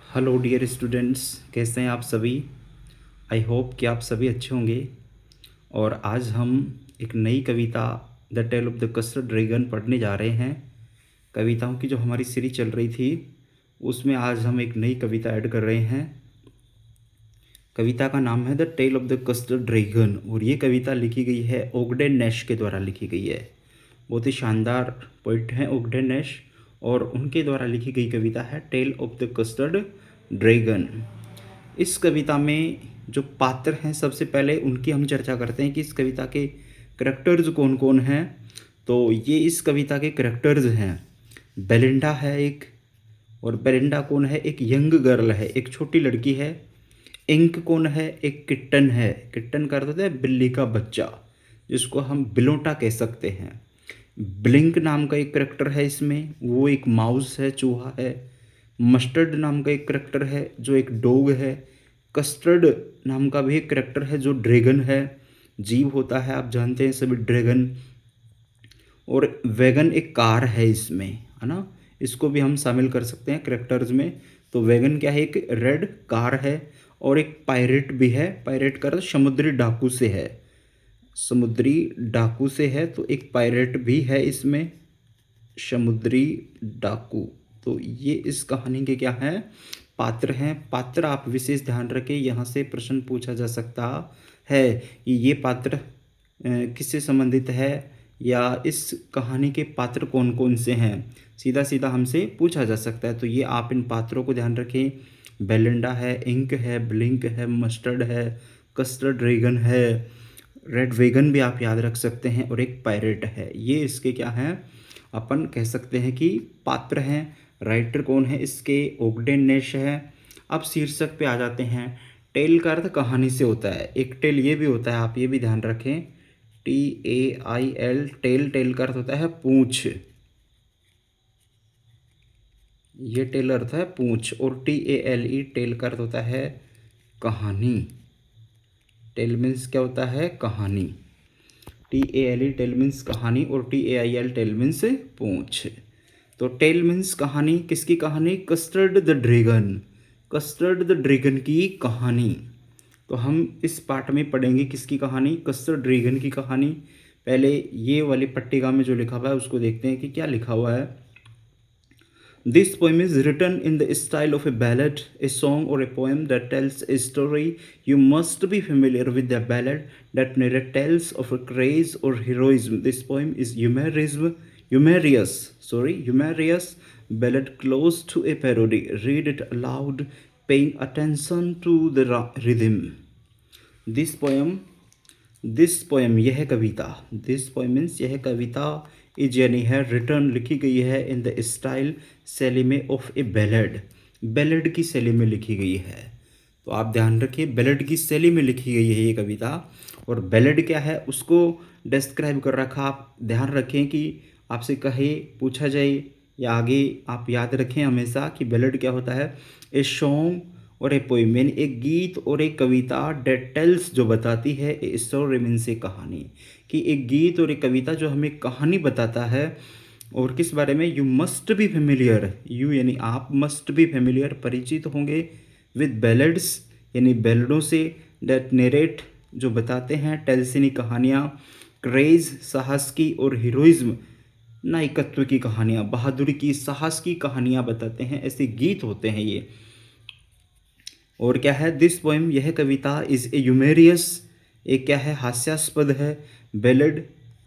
Hello dear students, कैसे हैं आप सभी। आई होप कि आप सभी अच्छे होंगे। और आज हम एक नई कविता the tale of the custard dragon पढ़ने जा रहे हैं। कविताओं की जो हमारी सीरीज चल रही थी उसमें आज हम एक नई कविता ऐड कर रहे हैं। कविता का नाम है the tale of the custard dragon और ये कविता लिखी गई है ओगडेन नैश के द्वारा लिखी गई है। बहुत ही शानदार पोइट हैं ओगडेन नैश और उनके द्वारा लिखी गई कविता है tale of the custard dragon. इस कविता में जो पात्र हैं सबसे पहले उनकी हम चर्चा करते हैं कि इस कविता के करैक्टर्स कौन कौन हैं। तो ये इस कविता के करैक्टर्स हैं, बेलिंडा है एक, और बेलिंडा कौन है, एक यंग गर्ल है, एक छोटी लड़की है। इंक कौन है, एक किट्टन है। किट्टन का अर्थ होता है बिल्ली का बच्चा, जिसको हम बिलोटा कह सकते हैं। ब्लिंक नाम का एक करैक्टर है इसमें, वो एक माउस है, चूहा है। मस्टर्ड नाम का एक करैक्टर है जो एक डॉग है। कस्टर्ड नाम का भी एक करैक्टर है जो ड्रैगन है, जीव होता है, आप जानते हैं सभी ड्रैगन। और वैगन एक कार है इसमें, है ना, इसको भी हम शामिल कर सकते हैं करैक्टर्स में। तो वैगन क्या है, एक रेड कार है। और एक पायरेट भी है, पायरेट का अर्थ समुद्री डाकू से है, समुद्री डाकू से है। तो एक पायरेट भी है इसमें, समुद्री डाकू। तो ये इस कहानी के क्या हैं, पात्र हैं। पात्र आप विशेष ध्यान रखें, यहाँ से प्रश्न पूछा जा सकता है कि ये पात्र किससे संबंधित है या इस कहानी के पात्र कौन कौन से हैं, सीधा सीधा हमसे पूछा जा सकता है। तो ये आप इन पात्रों को ध्यान रखें, बेलिंडा है, इंक है, ब्लिंक है, मस्टर्ड है, कस्टर्ड ड्रैगन है, रेड वेगन भी आप याद रख सकते हैं, और एक पायरेट है। ये इसके क्या हैं, अपन कह सकते हैं कि पात्र हैं। राइटर कौन है इसके, ओगडेन नैश है। अब शीर्षक पे आ जाते हैं। टेल का अर्थ कहानी से होता है, एक टेल ये भी होता है, आप ये भी ध्यान रखें, TAIL, टेल। टेल का अर्थ होता है पूंछ, ये टेल अर्थ है पूंछ। और TALE, टेल का अर्थ होता है कहानी। टेल मीन्स क्या होता है, कहानी। TALE टेल मीन्स कहानी, और TAIL टेल मीन्स पूंछ। तो टेल मीन्स कहानी, किसकी कहानी, custard the dragon, custard the dragon की कहानी। तो हम इस पार्ट में पढ़ेंगे किसकी कहानी, कस्टर्ड ड्रैगन की कहानी। पहले ये वाली पट्टिका में जो लिखा हुआ है उसको देखते हैं कि क्या लिखा हुआ है। This poem is written in the style of a ballad, a song or a poem that tells a story. You must be familiar with the ballad that narrates tales of a craze or heroism. This poem is humorous ballad close to a parody. Read it aloud, paying attention to the rhythm. This poem यह कविता, this poem means यह कविता, is यानी है, return लिखी गई है, in the style शैली में, of A ballad, ballad की शैली में लिखी गई है। तो आप ध्यान रखिए, बैलेड की शैली में लिखी गई है ये कविता। और बैलेड क्या है उसको डिस्क्राइब कर रखा, आप ध्यान रखें कि आपसे कहे पूछा जाए या आगे आप याद रखें हमेशा कि बैलेड क्या होता है, ए सॉन्ग और ए पोएम, यानी एक गीत और एक कविता, डेट टेल्स जो बताती है, ए स्टोरी मीन्स ए कहानी, कि एक गीत और एक कविता जो हमें कहानी बताता है। और किस बारे में, you must be familiar, you यानी आप, मस्ट बी फेमिलियर परिचित होंगे, विद बैलेड्स यानी बैलेडों से, डेट नेरेट जो बताते हैं, टेल्स यानी कहानियाँ, क्रेज साहस की, और हीरोइज्म नायकत्व की कहानियाँ, बहादुरी की, साहस की कहानियाँ बताते हैं, ऐसे गीत होते हैं ये। और क्या है, दिस पोएम यह कविता इज ए ह्यूमेरियस, एक क्या है, हास्यास्पद है, बेलेड,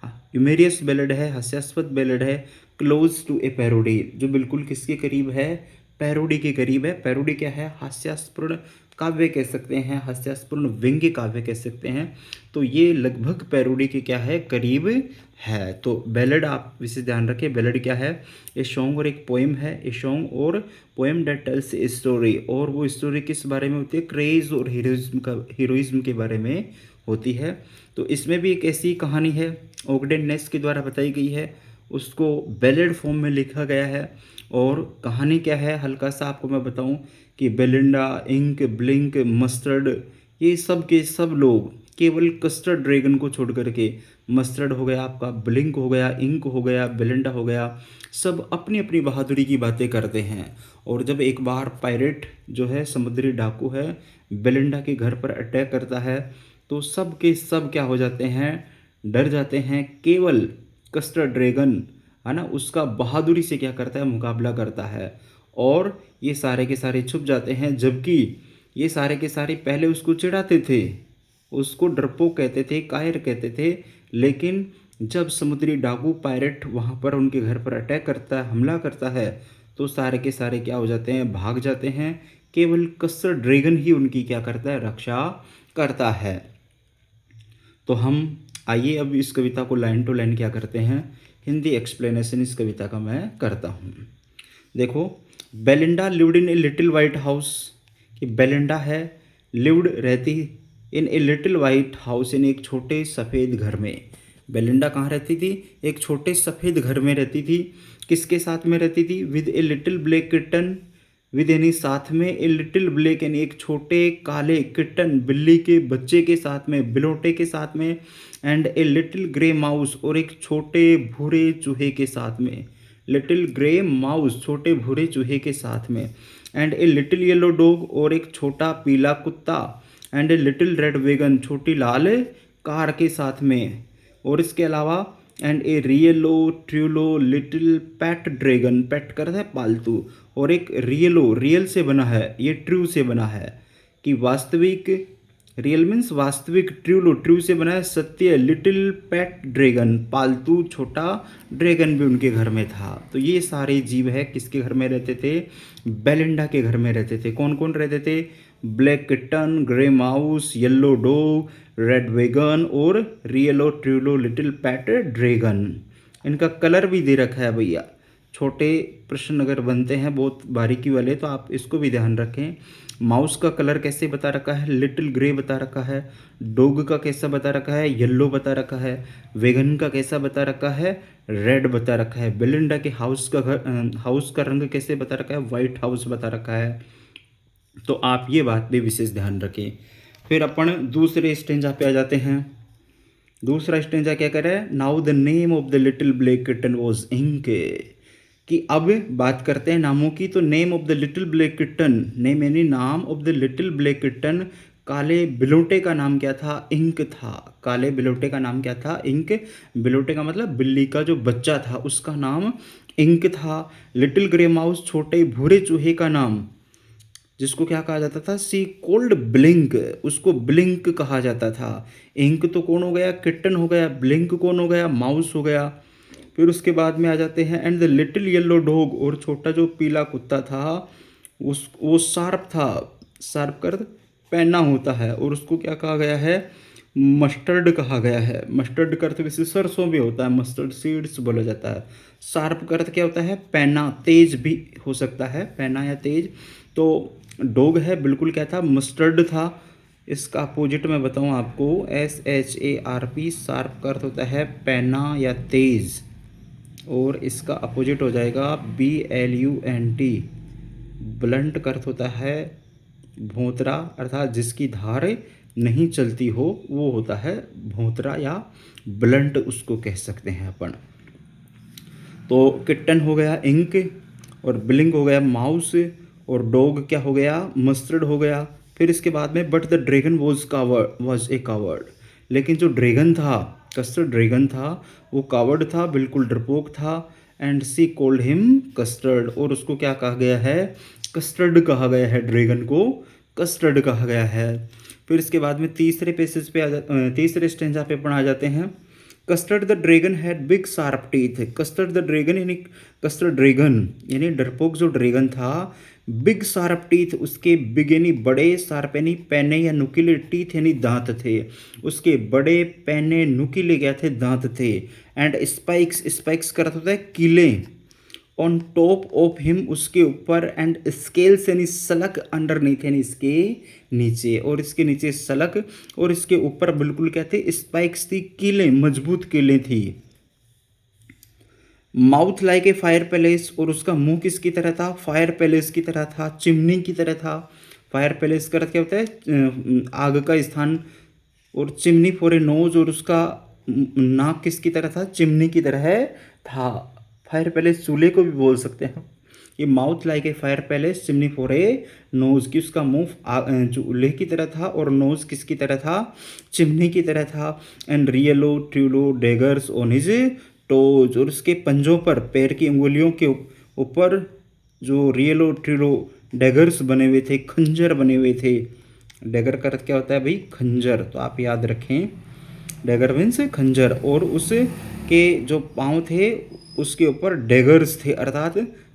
ह्यूमेरियस बेलेड है, हास्यास्पद बेलेड है, क्लोज टू ए पैरोडी, जो बिल्कुल किसके करीब है, पैरोडी के करीब है। पैरोडी क्या है, हास्यास्पूर्ण काव्य कह सकते हैं, हास्यास्पूर्ण व्यंग्य काव्य कह सकते हैं। तो ये लगभग पैरोडी के क्या है, करीब है। तो बैलेड आप विशेष ध्यान रखें, बैलेड क्या है, ए सॉन्ग और एक पोएम है, ए सॉन्ग और poem that tells a story, और वो स्टोरी किस बारे में होती है, क्रेज और हीरोइज्म के बारे में होती है। तो इसमें भी एक ऐसी कहानी है, ओगडेन नैश के द्वारा बताई गई है, उसको बैलेड फॉर्म में लिखा गया है। और कहानी क्या है, हल्का सा आपको मैं बताऊं कि बेलिंडा, इंक, ब्लिंक, मस्टर्ड, ये सब के सब लोग केवल कस्टर्ड ड्रैगन को छोड़ करके, मस्टर्ड हो गया, आपका ब्लिंक हो गया, इंक हो गया, बेलिंडा हो गया, सब अपनी अपनी बहादुरी की बातें करते हैं। और जब एक बार पायरेट जो है, समुद्री डाकू है, बेलिंडा के घर पर अटैक करता है तो सब के सब क्या हो जाते हैं, डर जाते हैं। केवल कस्टर्ड ड्रैगन है ना, उसका बहादुरी से क्या करता है, मुकाबला करता है और ये सारे के सारे छुप जाते हैं। जबकि ये सारे के सारे पहले उसको चिढ़ाते थे, उसको डरपोक कहते थे, कायर कहते थे। लेकिन जब समुद्री डाकू पायरेट वहाँ पर उनके घर पर अटैक करता है, हमला करता है, तो सारे के सारे क्या हो जाते हैं, भाग जाते हैं। केवल कस्टर्ड ड्रैगन ही उनकी क्या करता है, रक्षा करता है। तो हम आइए अब इस कविता को लाइन टू लाइन क्या करते हैं, हिंदी एक्सप्लेनेशन इस कविता का मैं करता हूँ। देखो, Belinda lived in a little white house, कि बेलिंडा है, लिव्ड रहती इन ए लिटिल वाइट हाउस, इन एक छोटे सफ़ेद घर में। बेलिंडा कहाँ रहती थी, एक छोटे सफ़ेद घर में रहती थी। किसके साथ में रहती थी, with a little black kitten, with यानी साथ में, ए लिटिल ब्लैक यानी एक छोटे काले, किटन बिल्ली के बच्चे के साथ में, बिलोटे के साथ में, and a little grey mouse और एक छोटे भूरे चूहे के साथ में, लिटिल ग्रे माउस छोटे भूरे चूहे के साथ में, and a little yellow dog और एक छोटा पीला कुत्ता, and a little red wagon छोटी लाल कार के साथ में। और इसके अलावा and a realio trulio little pet dragon, pet करता है पालतू, और एक रियलो रियल से बना है, ये ट्रू से बना है, कि वास्तविक, रियल मीन्स वास्तविक, ट्रूलो ट्रू से बना है, सत्य, लिटिल पेट ड्रैगन पालतू छोटा ड्रैगन भी उनके घर में था। तो ये सारे जीव है किसके घर में रहते थे, बेलिंडा के घर में रहते थे। कौन कौन रहते थे, black kitten, grey mouse, yellow dog, red wagon और रियलो ट्रूलो लिटिल पेट ड्रैगन। इनका कलर भी दे रखा है भैया। छोटे प्रश्न अगर बनते हैं बहुत बारीकी वाले तो आप इसको भी ध्यान रखें। माउस का कलर कैसे बता रखा है, लिटिल ग्रे बता रखा है, डॉग का कैसा बता रखा है, येलो बता रखा है, वेगन का कैसा बता रखा है, रेड बता रखा है, बेलिंडा के हाउस का रंग कैसे बता रखा है, वाइट हाउस बता रखा है। तो आप ये बात भी विशेष ध्यान रखें। फिर अपन दूसरे स्टेंजा पे आ जाते हैं। दूसरा स्टेंजा क्या करे, now the name of the little black kitten was Ink, कि अब बात करते हैं नामों की। तो name of the little black kitten, name यानी नाम, of the little black kitten, काले बिलोटे का नाम क्या था, इंक था। काले बिलोटे का नाम क्या था, इंक। बिलोटे का मतलब बिल्ली का जो बच्चा था उसका नाम इंक था। लिटिल ग्रे माउस छोटे भूरे चूहे का नाम, जिसको क्या कहा जाता था, सी कोल्ड ब्लिंक, उसको ब्लिंक कहा जाता था। इंक तो कौन हो गया, किटन हो गया, ब्लिंक कौन हो गया, माउस हो गया। फिर उसके बाद में आ जाते हैं and the little yellow dog, और छोटा जो पीला कुत्ता था वो शार्प था। शार्प कर पैना होता है, और उसको क्या कहा गया है, मस्टर्ड कहा गया है। मस्टर्ड का अर्थ वैसे सरसों भी होता है, मस्टर्ड सीड्स बोला जाता है। शार्प का अर्थ क्या होता है, पैना, तेज भी हो सकता है, पैना या तेज। तो डॉग है बिल्कुल क्या था, मस्टर्ड था। इसका अपोजिट मैं बताऊं आपको, SHARP, शार्प का अर्थ होता है पैना या तेज, और इसका अपोजिट हो जाएगा BLUNT, ब्लंट का अर्थ होता है भोंतरा, अर्थात जिसकी धार नहीं चलती हो वो होता है भोंतरा या ब्लंट, उसको कह सकते हैं अपन। तो किटन हो गया इंक, और ब्लिंक हो गया माउस, और डॉग क्या हो गया, मस्टर्ड हो गया। फिर इसके बाद में but the dragon was a coward, लेकिन जो ड्रैगन था, कस्टर्ड ड्रैगन था, वो कावर्ड था, बिल्कुल डरपोक था। And she called him Custard, और उसको क्या कहा गया है, कस्टर्ड कहा गया है, ड्रैगन को कस्टर्ड कहा गया है। फिर इसके बाद में तीसरे पेसेज पे तीसरे स्टेंजा पे अपन आ जाते हैं। Custard the dragon had big sharp teeth, custard the dragon यानी कस्टर्ड ड्रैगन यानी डरपोक जो ड्रैगन था, बिग शार्प टीथ, उसके बिग यानी बड़े, शार्प यानी पैने या नुकीले, टीथ यानी दांत थे, उसके बड़े पैने नुकीले क्या थे, दांत थे। एंड स्पाइक्स, स्पाइक्स का अर्थ होता है कीले, ऑन टॉप ऑफ हिम, उसके ऊपर, एंड स्केल्स यानी सलक, अंडरनीथ यानी इसके नीचे, और इसके नीचे सलक, और इसके ऊपर बिल्कुल क्या थे, स्पाइक्स थी, कीलें, मजबूत कीलें थी। Mouth like a fire palace, और उसका मुंह किसकी तरह था, फायर पैलेस की तरह था, चिमनी की तरह था। फायर पैलेस का अर्थ क्या होता है, आग का स्थान, और चिमनी फॉर ए नोज, और उसका नाक किसकी तरह था, चिमनी की तरह था। फायर पैलेस चूल्हे को भी बोल सकते हैं कि mouth like a fireplace chimney for a nose, कि उसका मुंह चूल्हे की तरह था और नोज किसकी तरह था, चिमनी की तरह था। And realio trulio daggers on his toes, और उसके पंजों पर, पैर की उंगलियों के ऊपर जो रियलो ट्यूलो डेगर्स बने हुए थे, खंजर बने हुए थे। डेगर का अर्थ क्या होता है भाई, खंजर, तो आप याद रखें डेगर मीन्स खंजर। और उसके जो पाँव थे उसके ऊपर डेगर्स थे, अर्थात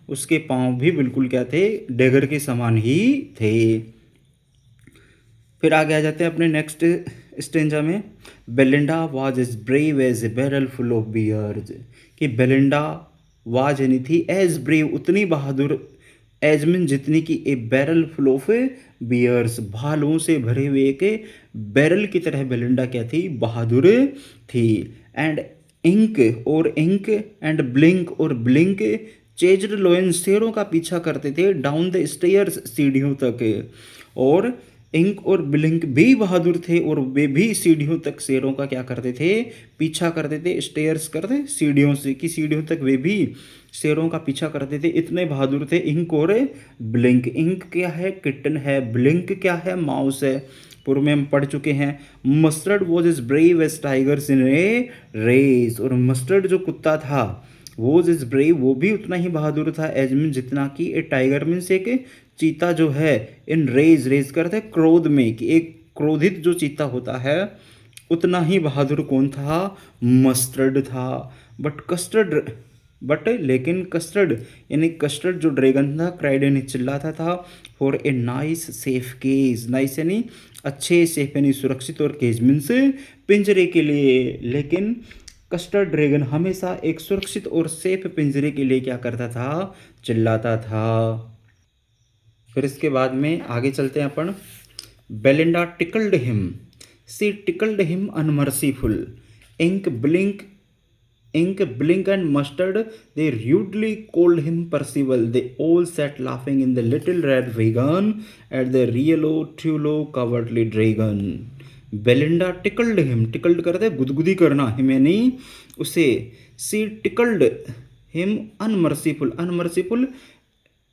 उसके पाँव भी बिल्कुल क्या थे, डेगर के समान ही थे। फिर आगे आ जाते हैं अपने नेक्स्ट स्टेंजा में। Belinda was as brave as a barrel full of bears, कि बेलिंडा वाज यानी थी, एज ब्रेव उतनी बहादुर, एज मीन जितनी की, ए बैरल फुल ऑफ बियर्स भालुओं से भरे हुए एक बैरल की तरह बेलिंडा क्या थी, बहादुर थी। एंड इंक और इंक एंड ब्लिंक और ब्लिंक चेज्ड लोयन शेरों का पीछा करते थे डाउन द स्टेयर्स सीढ़ियों तक, और इंक और ब्लिंक भी बहादुर थे और वे भी सीढ़ियों तक शेरों का क्या करते थे, पीछा करते थे। स्टेयर्स करते सीढ़ियों से, कि सीढ़ियों तक वे भी शेरों का पीछा करते थे, इतने बहादुर थे इंक और ब्लिंक। इंक क्या है, किटन है, ब्लिंक क्या है, माउस है, पूर्व में हम पढ़ चुके हैं। Mustard was as brave as tigers in a race, और मस्टर्ड जो कुत्ता था वॉज इज ब्रेव, वो भी उतना ही बहादुर था, एज मीन जितना कि ए टाइगर मीन्स एक चीता जो है, इन रेज, रेज करते क्रोध में, कि एक क्रोधित जो चीता होता है उतना ही बहादुर कौन था, मस्टर्ड था। बट लेकिन कस्टर्ड यानी कस्टर्ड जो ड्रैगन था, क्राइड यानी चिल्लाता था, for a nice safe cage, nice यानी अच्छे, सेफ यानी सुरक्षित, और केज मीन्स पिंजरे के लिए। लेकिन कस्टर्ड ड्रैगन हमेशा एक सुरक्षित और सेफ पिंजरे के लिए क्या करता था, चिल्लाता था। फिर इसके बाद में आगे चलते हैं अपन। Belinda tickled him, she tickled him unmerciful, ink blink and mustard, they rudely called him Percival. They all sat laughing in the little red wagon at the real Trulo cowardly dragon. Belinda tickled him, tickled करते गुदगुदी करना, him यानी उसे, सी tickled him अनमर्सीफुल, अनमर्सीफुल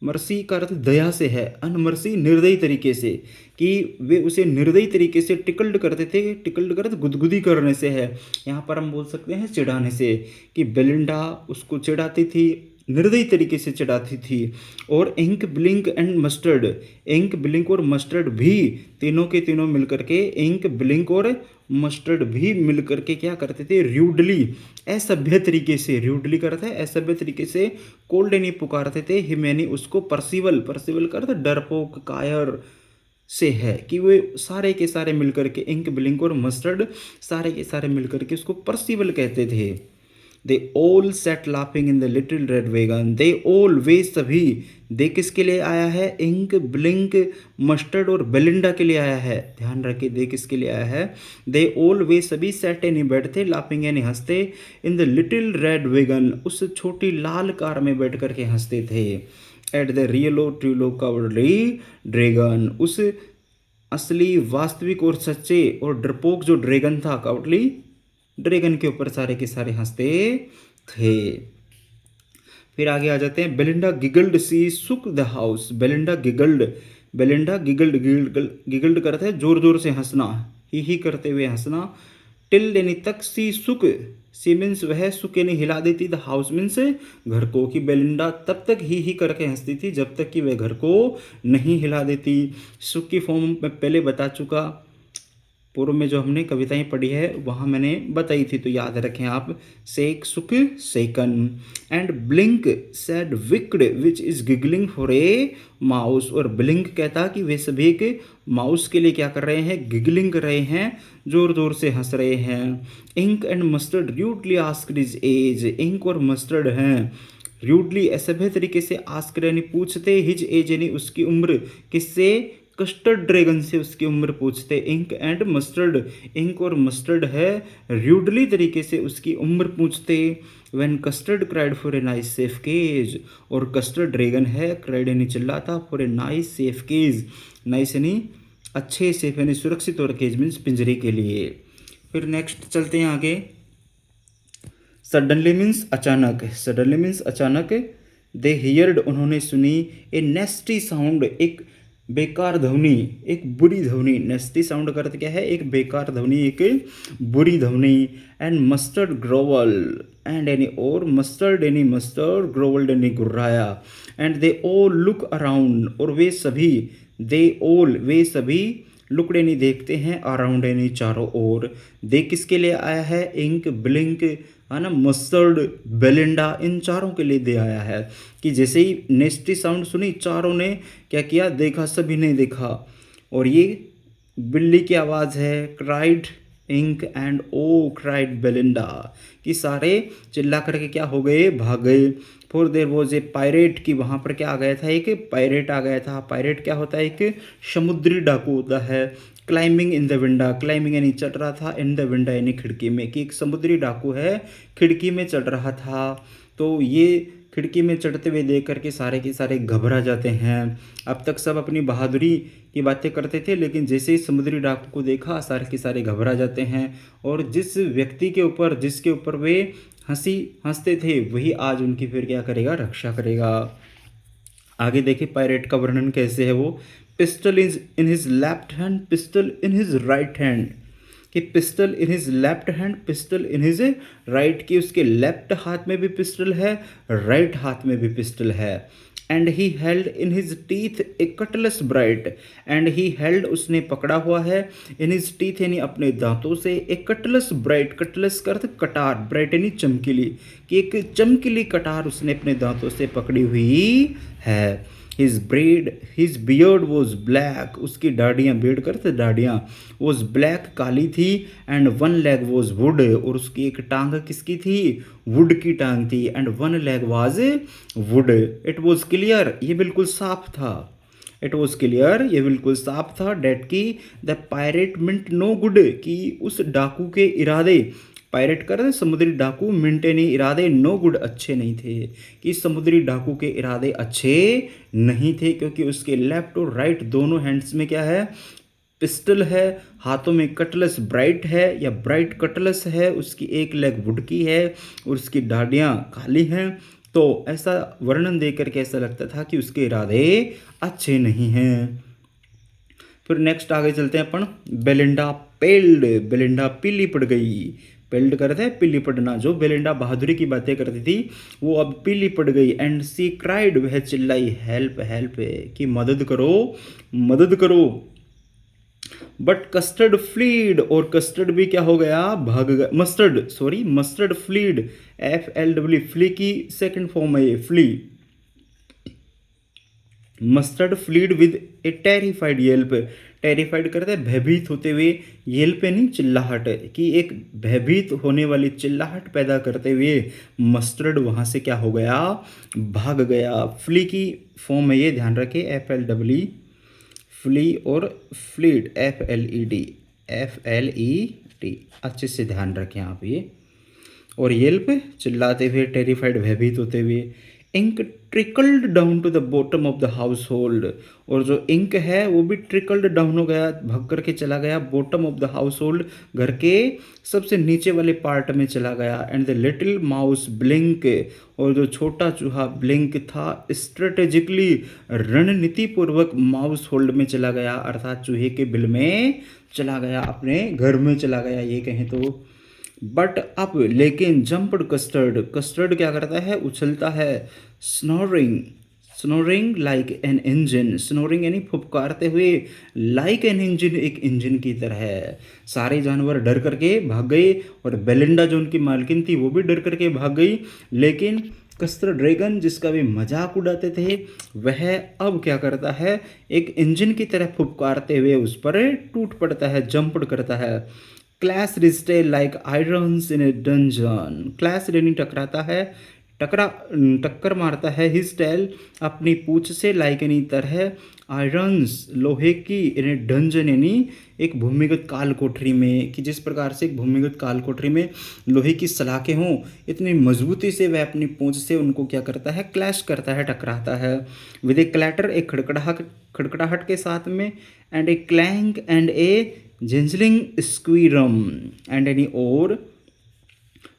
mercy का अर्थ दया से है, अनमर्सी निर्दयी तरीके से, कि वे उसे निर्दयी तरीके से टिकल्ड करते थे, टिकल्ड करते गुदगुदी करने से है, यहाँ पर हम बोल सकते हैं चिढ़ाने से, कि बेलिंडा उसको चिढ़ाती थी, निर्दयी तरीके से चिढ़ाती थी। और Ink Blink and Mustard, Ink Blink और मस्टर्ड भी, तीनों के तीनों मिलकर के, इंक ब्लिंक और मस्टर्ड भी मिलकर के क्या करते थे, र्यूडली, असभ्य तरीके से, र्यूडली करते हैं असभ्य तरीके से, कोल्ड यानी पुकारते थे, हिम यानी उसको, परसिवल, परसिवल करते डरपोक, कायर से है, कि वे सारे के सारे मिलकर के, इंक ब्लिंक और मस्टर्ड सारे के सारे मिलकर के उसको परसिवल कहते थे। They all sat laughing in the little red wagon, they all वे सभी, दे किसके लिए आया है, इंक ब्लिंक मस्टर्ड और बेलिंडा के लिए आया है, ध्यान रखिए दे किसके लिए आया है, दे ऑल वे सभी सेट यानी बैठते, लाफिंग यानी हंसते, in the little red wagon उस छोटी लाल कार में बैठ कर के हंसते थे, एट द रियलो ट्रूलो कावर्डली ड्रैगन उस असली, वास्तविक और सच्चे और डरपोक जो ड्रैगन था, कावर्डली ड्रैगन के ऊपर सारे के सारे हंसते थे। फिर आगे आ जाते हैं। बेलिंडा गिगल्ड सी सुक the house, Belinda giggled, Belinda giggled, giggled करते हैं जोर जोर से हंसना, ही करते हुए हंसना, टिल यानी तक, सी सुक, सी मीन्स वह, सुक यानी हिला देती, द हाउस मीन्स घर को, कि बेलिंडा तब तक ही करके हंसती थी जब तक कि वह घर को नहीं हिला देती। सुक की फॉर्म मैं पहले बता चुका, पूर्व में जो हमने कविताएं पढ़ी है वहाँ मैंने बताई थी, तो याद रखें आप, सेक सुक सेकन। And blink said wicked which is giggling for a mouse, और ब्लिंक कहता कि वे सभी एक माउस के लिए क्या कर रहे हैं, गिगलिंग कर रहे हैं, जोर जोर से हंस रहे हैं। Ink and Mustard rudely asked his age, Ink और मस्टर्ड हैं र्यूडली असभ्य तरीके से, आस्क्ड यानी पूछते, हिज एज यानी उसकी उम्र, किससे, कस्टर्ड ड्रैगन से उसकी उम्र पूछते। इंक एंड मस्टर्ड, इंक और मस्टर्ड है र्यूडली तरीके से उसकी उम्र पूछते। When Custard cried for a nice safe cage, और कस्टर्ड ड्रैगन है, क्राइड यानी चिल्लाता, for a nice safe cage, nice यानी अच्छे, सेफ यानी सुरक्षित, और केज मीन्स पिंजरे के लिए। फिर नेक्स्ट चलते हैं आगे। सडनली मीन्स अचानक, सडनली मीन्स अचानक। दे हियर्ड उन्होंने सुनी, ए नेस्टी साउंड एक बेकार ध्वनि, एक बुरी ध्वनि। नेस्टी साउंड का अर्थ क्या है? एक बेकार ध्वनि, एक बुरी ध्वनि। And mustard growl and any, और mustard any mustard, growled any गुर्राया। And they all look around, और वे सभी, दे ऑल वे सभी, लुकड एनी देखते हैं, अराउंड एनी चारों ओर। दे किसके लिए आया है? इंक, ब्लिंक, है ना, मस्टर्ड, बेलिंडा, इन चारों के लिए दे आया है। कि जैसे ही नेस्टी साउंड सुनी, चारों ने क्या किया? देखा, सभी ने देखा। और ये बिल्ली की आवाज़ है। Cried Ink and ooh cried Belinda, कि सारे चिल्ला करके क्या हो गए? भाग गए। For there was a pirate, कि वहाँ पर क्या आ गया था? एक पायरेट आ गया था। पायरेट क्या होता है? एक समुद्री डाकू होता है। क्लाइंबिंग इन द विंडा, क्लाइंबिंग यानी चढ़ रहा था, इन द विंडा यानी खिड़की में, कि एक समुद्री डाकू है, खिड़की में चढ़ रहा था। तो ये खिड़की में चढ़ते हुए देख करके सारे के सारे घबरा जाते हैं। अब तक सब अपनी बहादुरी की बातें करते थे, लेकिन जैसे ही समुद्री डाकू को देखा, सारे के सारे घबरा जाते हैं। और जिस व्यक्ति के ऊपर, जिसके ऊपर वे हंसते थे, वही आज उनकी फिर क्या करेगा? रक्षा करेगा। आगे देखिए पायरेट का वर्णन कैसे है वो। Pistol is in his left hand, pistol in his right hand, कि pistol in his left hand, pistol in his right, की उसके लेफ्ट हाथ में भी पिस्टल है, राइट हाथ में भी पिस्टल है। And he held in his teeth A Cutlass bright, and he held, उसने पकड़ा हुआ है, इन हिज टीथ यानी अपने दांतों से, ए कटलेस ब्राइट, कटलेस का अर्थ कटार, ब्राइट यानी चमकीली, कि एक चमकीली कटार उसने अपने दांतों से पकड़ी हुई है। हिज बियर्ड वॉज ब्लैक, उसकी दाढ़ियाँ, बियर्ड करते दाढ़ियाँ, वॉज ब्लैक, काली थी। And one leg was would, और उसकी एक टांग किसकी थी? वुड की टांग थी। And one leg was would. It was clear, ये बिल्कुल साफ था। इट वॉज क्लियर, ये बिल्कुल साफ था। डेट की the pirate meant no good, कि उस डाकू के इरादे, पायरेट कर समुद्री डाकू, मिंट यानी इरादे, नो गुड अच्छे नहीं थे, कि समुद्री डाकू के इरादे अच्छे नहीं थे, क्योंकि उसके लेफ्ट और राइट दोनों हैंड्स में क्या है? पिस्टल है, हाथों में कटलस ब्राइट है या ब्राइट कटलस है, उसकी एक लेग वुड की है और उसकी दाढ़ियाँ काली हैं। तो ऐसा वर्णन देकर के ऐसा लगता था कि उसके इरादे अच्छे नहीं हैं। फिर नेक्स्ट आगे चलते हैं अपन। बेलिंडा पेल्ड, बेलिंडा पीली पड़ गई। पेल्ड करते हैं पीली पड़ना, जो बेलिंडा बहादुरी की बातें करती थी वो अब पीली पड़ गई। एंड सी क्राइड, वह चिल्लाई, हेल्प हेल्प, कि मदद करो मदद करो। बट कस्टर्ड फ्लीड, और कस्टर्ड भी क्या हो गया? भाग गया। मस्टर्ड फ्लीड, FLW, फ्ली की सेकंड फॉर्म है ये, flee. Mustard fled with a terrified yelp, terrified करते हैं भयभीत होते हुए, येल्प नहीं चिल्लाहट, कि एक भयभीत होने वाली चिल्लाहट पैदा करते हुए मस्टर्ड वहाँ से क्या हो गया? भाग गया। फ्ली की फॉर्म है ये, ध्यान रखें, FLW, फ्ली, और फ्लीड FLED, अच्छे से ध्यान रखें आप ये। और येल्प चिल्लाते हुए, टेरिफाइड भयभीत होते हुए। Ink trickled down to the bottom of the household, और जो इंक है वो भी ट्रिकल्ड डाउन हो गया, भग करके चला गया bottom of the house hold, घर के सबसे नीचे वाले पार्ट में चला गया। And the little mouse blink, और जो छोटा चूहा ब्लिंक था, स्ट्रेटेजिकली, रणनीति पूर्वक माउस होल्ड में चला गया, अर्थात चूहे के बिल में चला गया, अपने घर में चला गया ये कहें तो। बट अब लेकिन जंप्ड कस्टर्ड, कस्टर्ड क्या करता है? उछलता है। Snoring like an engine, snoring यानी फुफकारते हुए, लाइक एन इंजन, एक इंजन की तरह है। सारे जानवर डर करके भाग गए, और बेलिंडा जो उनकी मालकिन थी वो भी डर करके भाग गई। लेकिन कस्टर ड्रैगन, जिसका भी मजाक उड़ाते थे, वह अब क्या करता है? एक इंजन की तरह फुफकारते हुए उस पर टूट पड़ता है, जंप करता है। क्लैश रिस्टे लाइक आयरन्स इन ए डंजन, क्लैश यानी टकराता है, टक्कर मारता है, हिज टेल, अपनी पूंछ से, लाइक यानी तरह, आयरन्स लोहे की, इन ए डंजन यानी एक भूमिगत काल कोठरी में, कि जिस प्रकार से एक भूमिगत काल कोठरी में लोहे की सलाखें हों, इतनी मजबूती से वह अपनी पूंछ से उनको क्या करता है? क्लैश करता है, टकराता है। विद ए क्लैटर, एक खड़खड़ाहट के साथ में, and a clank and a jingling squirm, and any, और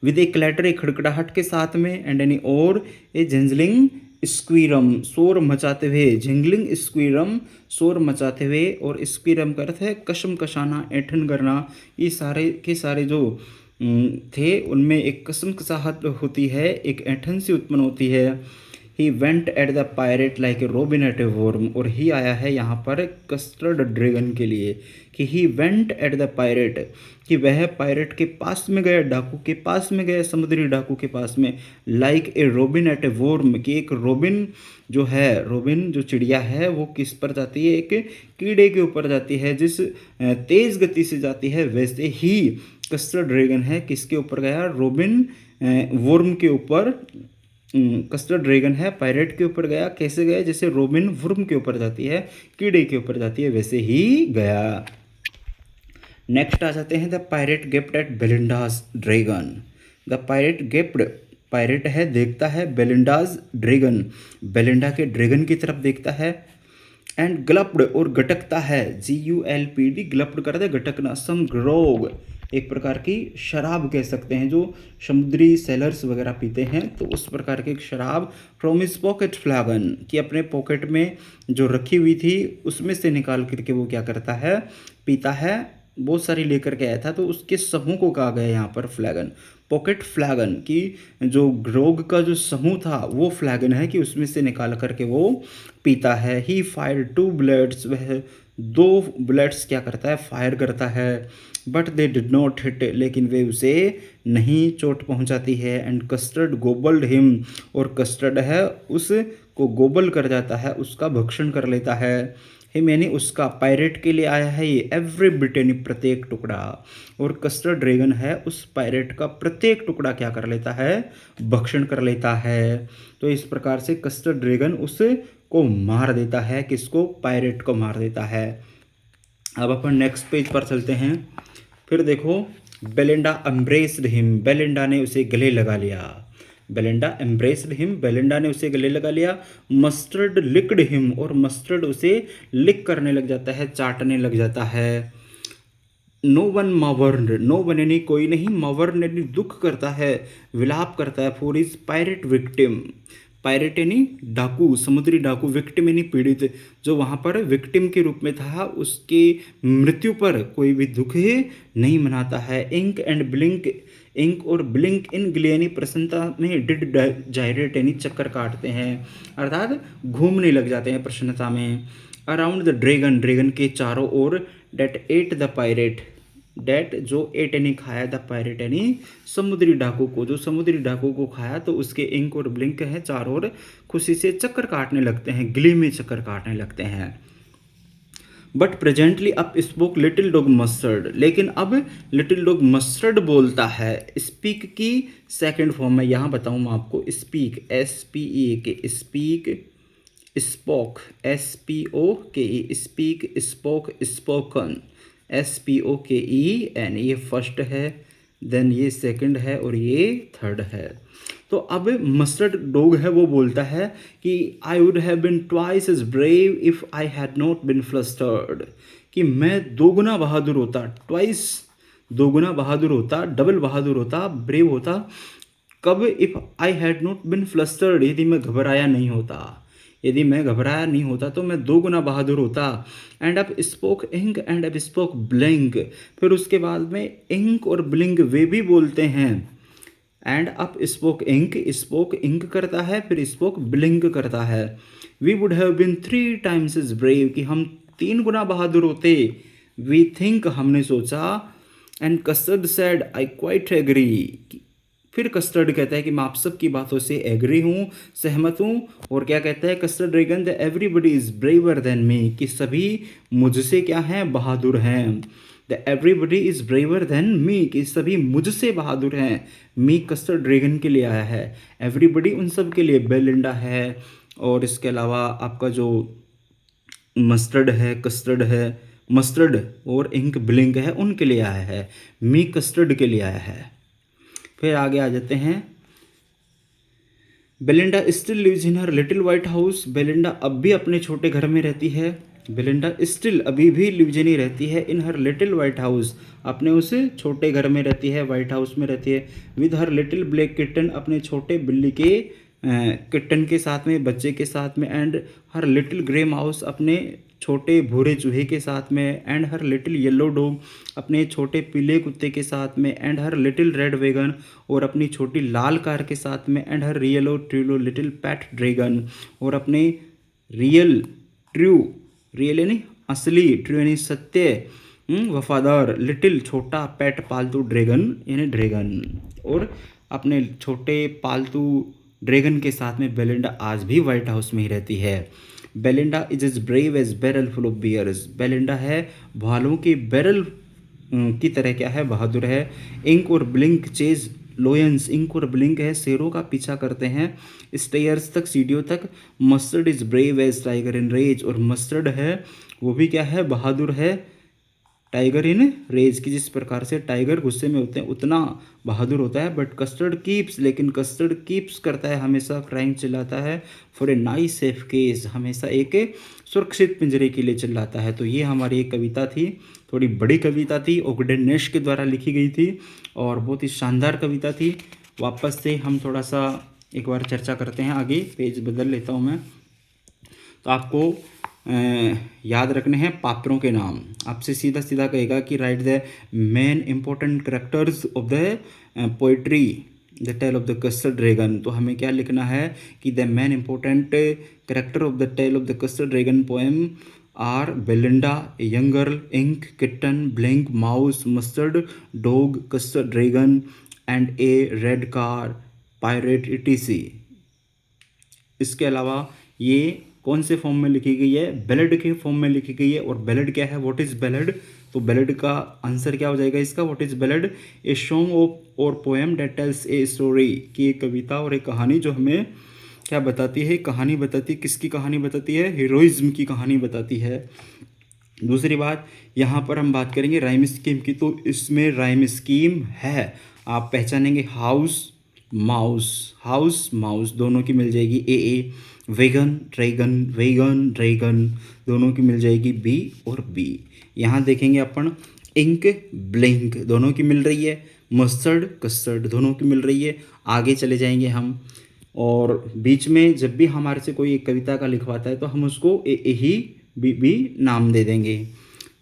विद ए क्लैटर, एक खड़खड़ाहट के साथ में, एंड एनी और ए झंझलिंग स्क्वीरम, शोर मचाते हुए, झिंगलिंग स्क्वीरम, शोर मचाते हुए, और स्क्वीरम का अर्थ है कसम कसाना, ऐंठन करना। ये सारे के सारे जो थे उनमें एक कसम कसाहट होती है, एक ऐंठन सी उत्पन्न होती है। He went at the pirate like a robin at a worm, और ही आया है यहाँ पर कस्टर्ड ड्रैगन के लिए कि ही वेंट एट द पायरेट, कि वह पायरेट के पास में गया, डाकू के पास में गया, समुद्री डाकू के पास में, like a robin at a worm, कि एक रोबिन जो है, रोबिन जो चिड़िया है वो किस पर जाती है, एक कीड़े के ऊपर जाती है, जिस तेज गति से जाती है, वैसे ही कस्टर्ड ड्रैगन है किसके ऊपर गया, रोबिन वॉर्म के ऊपर। कस्टर्ड ड्रैगन है पायरेट के ऊपर गया, कैसे गया, जैसे रोबिन वुर्म के ऊपर जाती है, कीड़े के ऊपर जाती है, वैसे ही गया। नेक्स्ट आ जाते हैं the pirate gaped at Belinda's dragon. The pirate gaped, pirate है देखता है, बेलिंडाज ड्रैगन, बेलिंडा के ड्रैगन की तरफ देखता है, एंड ग्लप्ड, और गटकता है, GULPD, ग्लप्ड करते गटकना, सम ग्रोग, एक प्रकार की शराब कह सकते हैं, जो समुद्री सेलर्स वगैरह पीते हैं, तो उस प्रकार की एक शराब, फ्रॉम हिज पॉकेट फ्लैगन, कि अपने पॉकेट में जो रखी हुई थी उसमें से निकाल करके वो क्या करता है, पीता है। बहुत सारी लेकर के आया था, तो उसके समूह को कहा गया यहाँ पर फ्लैगन, पॉकेट फ्लैगन, की जो ग्रोग का जो समूह था वो फ्लैगन है, कि उसमें से निकाल करके वो पीता है। ही फायर 2 बुलेट्स, वह 2 बुलेट्स क्या करता है, फायर करता है, but they did not hit, लेकिन वे उसे नहीं चोट पहुंचाती है। एंड कस्टर्ड गोबल्ड हिम, और कस्टर्ड है उसको गोबल कर जाता है, उसका भक्षण कर लेता है। हिम यानी उसका, पायरेट के लिए आया है ये, एवरी बिट यानी प्रत्येक टुकड़ा, और कस्टर्ड ड्रैगन है उस पायरेट का प्रत्येक टुकड़ा क्या कर लेता है, भक्षण कर लेता है। तो इस प्रकार से कस्टर्ड ड्रैगन उसको मार देता है, किसको, पायरेट को मार देता है। अब अपन नेक्स्ट पेज पर चलते हैं। फिर देखो, बेलिंडा एम्ब्रेस्ड हिम, बेलिंडा ने उसे गले लगा लिया, बेलिंडा एम्ब्रेस्ड हिम, बेलिंडा ने उसे गले लगा लिया। मस्टर्ड लिक्ड हिम, और मस्टर्ड उसे लिक करने लग जाता है, चाटने लग जाता है। नो वन मावर्ड, नो वन यानी कोई नहीं, मावर्ड यानी दुख करता है, विलाप करता है, for is pirate victim, pirate यानी डाकू, समुद्री डाकू, विक्टिम यानी पीड़ित, जो वहाँ पर विक्टिम के रूप में था, उसकी मृत्यु पर कोई भी दुख नहीं मनाता है। इंक एंड ब्लिंक, इंक और ब्लिंक इन ग्ले यानी प्रसन्नता में, डिड जायरेट यानी चक्कर काटते हैं, अर्थात घूमने लग जाते हैं प्रसन्नता में। अराउंड द ड्रैगन, ड्रैगन के चारों ओर, that ate the pirate, that जो एट यानी खाया, द पायरेट यानी समुद्री डाकू को, जो समुद्री डाकू को खाया, तो उसके इंक और ब्लिंक है चारों ओर खुशी से चक्कर काटने लगते हैं, गिली में चक्कर काटने लगते हैं। बट प्रेजेंटली अब स्पोक लिटिल डॉग मस्टर्ड, लेकिन अब लिटिल डॉग मस्टर्ड बोलता है। स्पीक की सेकंड फॉर्म में यहाँ बताऊँ मैं आपको, speak, SPEAK, speak, spoke, SPOKE, speak, spoke, spoken, SPOKEN, ये फर्स्ट है, देन ये सेकंड है, और ये थर्ड है। तो अब मस्टर्ड डॉग है वो बोलता है कि I would have been twice as brave if I had not been flustered, कि मैं दोगुना बहादुर होता, ट्वाइस दोगुना बहादुर होता, डबल बहादुर होता, ब्रेव होता, कब, if I had not been flustered, यदि मैं घबराया नहीं होता, यदि मैं घबराया नहीं होता तो मैं 2 गुना बहादुर होता। एंड अब स्पोक इंक एंड अब स्पोक ब्लिंक, फिर उसके बाद में इंक और ब्लिंक वे भी बोलते हैं। एंड अब स्पोक इंक करता है, फिर स्पोक ब्लिंक करता है। We would have been 3 times as brave, कि हम 3 गुना बहादुर होते। वी थिंक, हमने सोचा। And Custard said I quite agree, फिर कस्टर्ड कहता है कि मैं आप सब की बातों से एग्री हूँ, सहमत हूँ। और क्या कहता है custard dragon, the everybody is braver than me, कि सभी मुझसे क्या हैं, बहादुर हैं। The everybody is braver than me, कि सभी मुझसे बहादुर हैं। मी कस्टर्ड ड्रैगन के लिए आया है, एवरीबडी उन सब के लिए, बेलिंडा है, और इसके अलावा आपका जो मस्टर्ड है, कस्टर्ड है, मस्टर्ड और इंक ब्लिंक है, उनके लिए आया है। मी कस्टर्ड के लिए आया है। फिर आगे आ जाते हैं, Belinda still lives in her little white house, Belinda अब भी अपने छोटे घर में रहती है। बेलिंडा स्टिल अभी भी लिवजेनी रहती है इन हर लिटिल वाइट हाउस, अपने उस छोटे घर में रहती है, वाइट हाउस में रहती है। With her little black kitten, अपने छोटे बिल्ली के किटन के साथ में, बच्चे के साथ में। And her little grey mouse, अपने छोटे भूरे चूहे के साथ में। And her little yellow dog, अपने छोटे पीले कुत्ते के साथ में। And her little red wagon, और अपनी छोटी लाल कार के साथ में। And her real true little PAT dragon, और अपने रियल ट्रू, रियल यानी असली, ट्रू यानी सत्य, वफादार, लिटिल छोटा पेट पालतू ड्रैगन यानी ड्रैगन, और अपने छोटे पालतू ड्रैगन के साथ में बेलिंडा आज भी वाइट हाउस में ही रहती है। Belinda is as brave as barrel full of bears, Belinda है भालों के बैरल की तरह क्या है, बहादुर है। इंक और ब्लिंक चेज लोयंस, इंक और ब्लिंक है शेरों का पीछा करते हैं स्टेयर्स तक, सीढ़ियों तक। Mustard is brave as tiger in rage, और मस्टर्ड है वो भी क्या है, बहादुर है टाइगर इन रेज की, जिस प्रकार से टाइगर गुस्से में होते हैं उतना बहादुर होता है। बट कस्टर्ड कीप्स, लेकिन कस्टर्ड कीप्स करता है हमेशा, क्राइम चिल्लाता है for a nice safe case, हमेशा एक सुरक्षित पिंजरे के लिए चिल्लाता है। तो ये हमारी एक कविता थी, थोड़ी बड़ी कविता थी, ओगडेन नेश के द्वारा लिखी गई थी और बहुत ही शानदार कविता थी। वापस से हम थोड़ा सा एक बार चर्चा करते हैं, आगे पेज बदल लेता हूँ मैं। तो आपको याद रखने हैं पात्रों के नाम। आपसे सीधा सीधा कहेगा कि write the main important characters of the poetry the tale of the custard dragon. तो हमें क्या लिखना है कि the main important character of the tale of the custard dragon poem are Belinda, a young girl, Ink, kitten, Blink, mouse, Mustard dog, Custard dragon and a red car, pirate etc. इसके अलावा ये कौन से form में लिखी गई है, ballad के फॉर्म में लिखी गई है। और बैलेड क्या है, व्हाट इज बैलेड, तो बैलेड का आंसर क्या हो जाएगा इसका, what is ballad, a song of और poem that tells a story, की एक कविता और एक कहानी जो हमें क्या बताती है, कहानी बताती है। किसकी कहानी बताती है, हीरोइज्म की कहानी बताती है। दूसरी बात, यहाँ पर हम बात करेंगे राइम स्कीम की, तो इसमें राइम स्कीम है, आप पहचानेंगे हाउस माउस, हाउस माउस दोनों की मिल जाएगी ए, वेगन ड्रैगन, वेगन ड्रैगन दोनों की मिल जाएगी बी और बी। यहाँ देखेंगे अपन इंक ब्लिंक दोनों की मिल रही है, मस्टर्ड कस्टर्ड दोनों की मिल रही है। आगे चले जाएंगे हम, और बीच में जब भी हमारे से कोई एक कविता का लिखवाता है तो हम उसको ए ही बी नाम दे देंगे।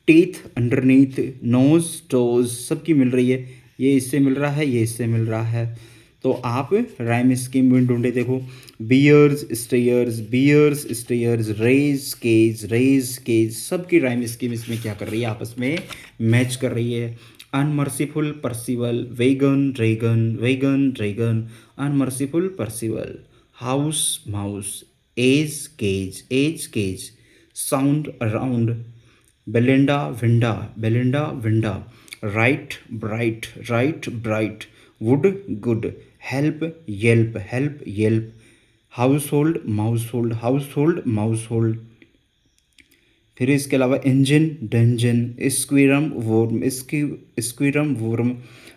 टीथ, अंडरनीथ, नोज, टोज सबकी मिल रही है, ये इससे मिल रहा है, ये इससे मिल रहा है। तो आप राइम स्कीम में ढूंढे, देखो bears stairs, bears stairs, rage cage, rage cage, सबकी राइम स्कीम इसमें क्या कर रही है, आपस में मैच कर रही है। Unmerciful Percival, wagon dragon, wagon dragon, unmerciful Percival, house mouse, age cage, sound around, Belinda window, Belinda window, right bright, right bright, would good, help yelp, help yelp, household mouse hold, household mouse hold. फिर इसके अलावा engine dungeon, squirm worm, squirm worm,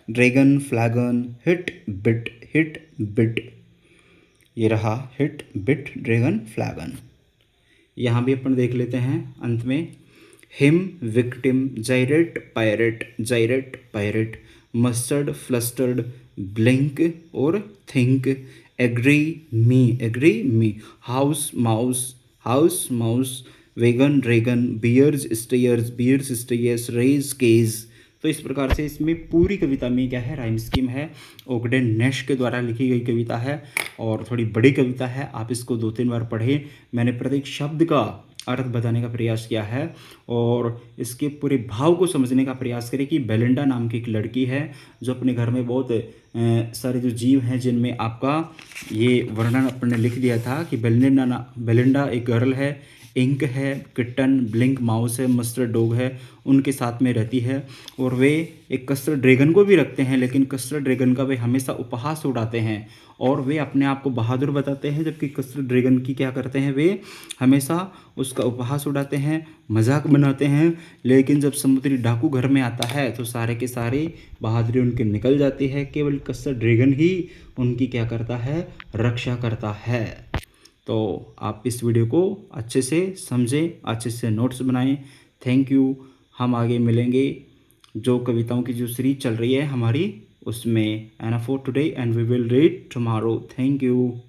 dragon flagon, hit bit, hit bit, ये रहा hit bit dragon फ्लैगन। यहाँ भी अपन देख लेते हैं अंत में, him victim, gyrate pirate, gyrate pirate, mustard flustered, blink और think, agree me, house mouse, wagon dragon, bears stairs, rage cage. तो इस प्रकार से इसमें पूरी कविता में क्या है, राइम स्कीम है, ओगडेन नेश के द्वारा लिखी गई कविता है और थोड़ी बड़ी कविता है। आप इसको 2-3 बार पढ़ें, मैंने प्रत्येक शब्द का अर्थ बताने का प्रयास किया है और इसके पूरे भाव को समझने का प्रयास करें कि बेलिंडा नाम की एक लड़की है जो अपने घर में बहुत सारे जो जीव हैं जिनमें आपका ये वर्णन अपने लिख दिया था कि बेलिंडा एक गर्ल है, इंक है, किटन, ब्लिंक माउस है, मस्टर्ड डॉग है, उनके साथ में रहती है और वे एक कस्टर्ड ड्रैगन को भी रखते हैं, लेकिन कस्टर्ड ड्रैगन का वे हमेशा उपहास उड़ाते हैं और वे अपने आप को बहादुर बताते हैं, जबकि कस्टर्ड ड्रैगन की क्या करते हैं, वे हमेशा उसका उपहास उड़ाते हैं, मजाक बनाते हैं। लेकिन जब समुद्री डाकू घर में आता है तो सारे के सारे बहादुरी उनके निकल जाती है, केवल कस्टर्ड ड्रैगन ही उनकी क्या करता है, रक्षा करता है। तो आप इस वीडियो को अच्छे से समझें, अच्छे से नोट्स बनाएं। Thank you. हम आगे मिलेंगे, जो कविताओं की जो सीरीज चल रही है हमारी उसमें। And for today and we will read tomorrow. Thank you.